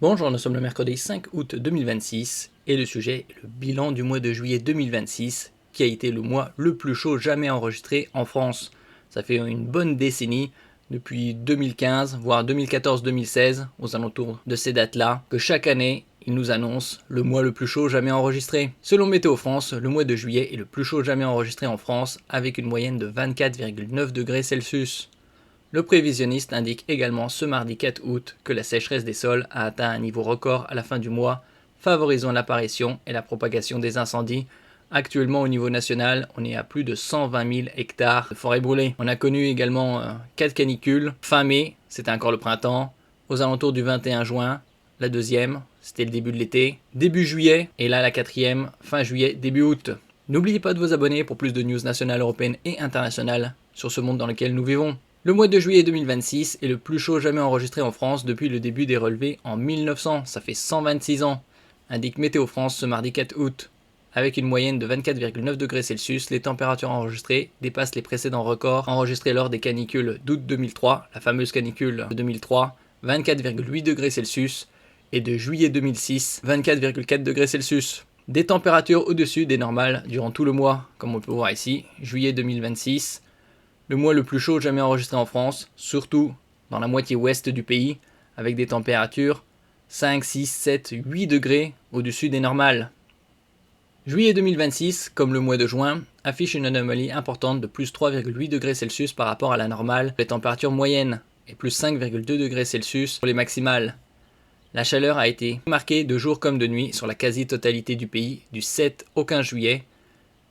Bonjour, nous sommes le mercredi 5 août 2026 et le sujet est le bilan du mois de juillet 2026 qui a été le mois le plus chaud jamais enregistré en France. Ça fait une bonne décennie, depuis 2015 voire 2014-2016, aux alentours de ces dates-là, que chaque année il nous annonce le mois le plus chaud jamais enregistré. Selon Météo France, le mois de juillet est le plus chaud jamais enregistré en France avec une moyenne de 24,9 degrés Celsius. Le prévisionniste indique également ce mardi 4 août que la sécheresse des sols a atteint un niveau record à la fin du mois, favorisant l'apparition et la propagation des incendies. Actuellement au niveau national, on est à plus de 120 000 hectares de forêts brûlées. On a connu également 4 canicules. Fin mai, c'était encore le printemps. Aux alentours du 21 juin, la deuxième, c'était le début de l'été. Début juillet, et là la quatrième, fin juillet, début août. N'oubliez pas de vous abonner pour plus de news nationales, européennes et internationales sur ce monde dans lequel nous vivons. Le mois de juillet 2026 est le plus chaud jamais enregistré en France depuis le début des relevés en 1900, ça fait 126 ans, indique Météo France ce mardi 4 août. Avec une moyenne de 24,9 degrés Celsius, les températures enregistrées dépassent les précédents records enregistrés lors des canicules d'août 2003, la fameuse canicule de 2003, 24,8 degrés Celsius, et de juillet 2006, 24,4 degrés Celsius. Des températures au-dessus des normales durant tout le mois, comme on peut voir ici, juillet 2026, le mois le plus chaud jamais enregistré en France, surtout dans la moitié ouest du pays, avec des températures 5, 6, 7, 8 degrés au-dessus des normales. Juillet 2026, comme le mois de juin, affiche une anomalie importante de plus 3,8 degrés Celsius par rapport à la normale, les températures moyennes, et plus 5,2 degrés Celsius pour les maximales. La chaleur a été marquée de jour comme de nuit sur la quasi-totalité du pays, du 7 au 15 juillet.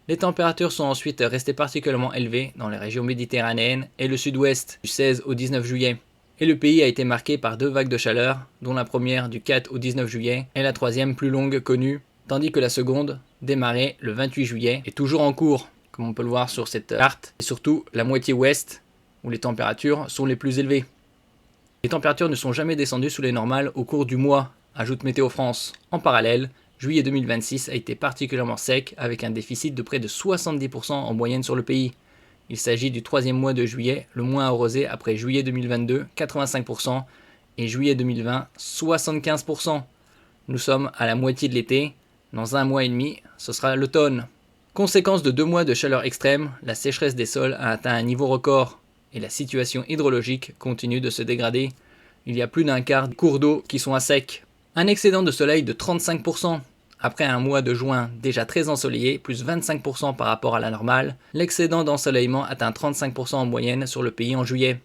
Les températures sont ensuite restées particulièrement élevées dans les régions méditerranéennes et le sud-ouest du 16 au 19 juillet. Et le pays a été marqué par deux vagues de chaleur, dont la première du 4 au 19 juillet et la troisième plus longue connue, tandis que la seconde, démarrée le 28 juillet, est toujours en cours, comme on peut le voir sur cette carte, et surtout la moitié ouest, où les températures sont les plus élevées. Les températures ne sont jamais descendues sous les normales au cours du mois, ajoute Météo France. En parallèle, juillet 2026 a été particulièrement sec avec un déficit de près de 70% en moyenne sur le pays. Il s'agit du troisième mois de juillet, le moins arrosé après juillet 2022, 85%, et juillet 2020, 75%. Nous sommes à la moitié de l'été, dans un mois et demi, ce sera l'automne. Conséquence de 2 mois de chaleur extrême, la sécheresse des sols a atteint un niveau record, et la situation hydrologique continue de se dégrader. Il y a plus d'un quart des cours d'eau qui sont à sec. Un excédent de soleil de 35%. Après un mois de juin déjà très ensoleillé, plus 25% par rapport à la normale, l'excédent d'ensoleillement atteint 35% en moyenne sur le pays en juillet.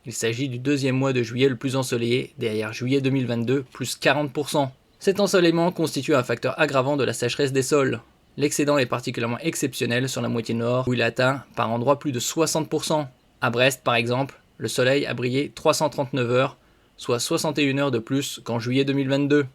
Il s'agit du deuxième mois de juillet le plus ensoleillé, derrière juillet 2022, plus 40%. Cet ensoleillement constitue un facteur aggravant de la sécheresse des sols. L'excédent est particulièrement exceptionnel sur la moitié nord, où il atteint par endroits plus de 60%. À Brest, par exemple, le soleil a brillé 339 heures, soit 61 heures de plus qu'en juillet 2022.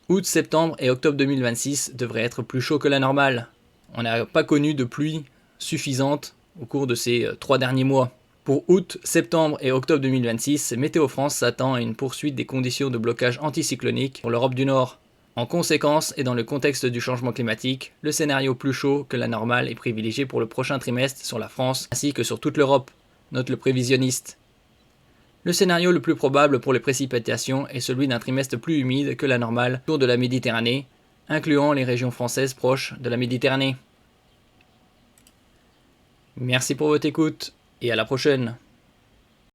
Août, septembre et octobre 2026 devraient être plus chauds que la normale. On n'a pas connu de pluie suffisante au cours de ces 3 derniers mois. Pour août, septembre et octobre 2026, Météo France s'attend à une poursuite des conditions de blocage anticyclonique pour l'Europe du Nord. En conséquence, et dans le contexte du changement climatique, le scénario plus chaud que la normale est privilégié pour le prochain trimestre sur la France ainsi que sur toute l'Europe, note le prévisionniste. Le scénario le plus probable pour les précipitations est celui d'un trimestre plus humide que la normale autour de la Méditerranée, incluant les régions françaises proches de la Méditerranée. Merci pour votre écoute et à la prochaine.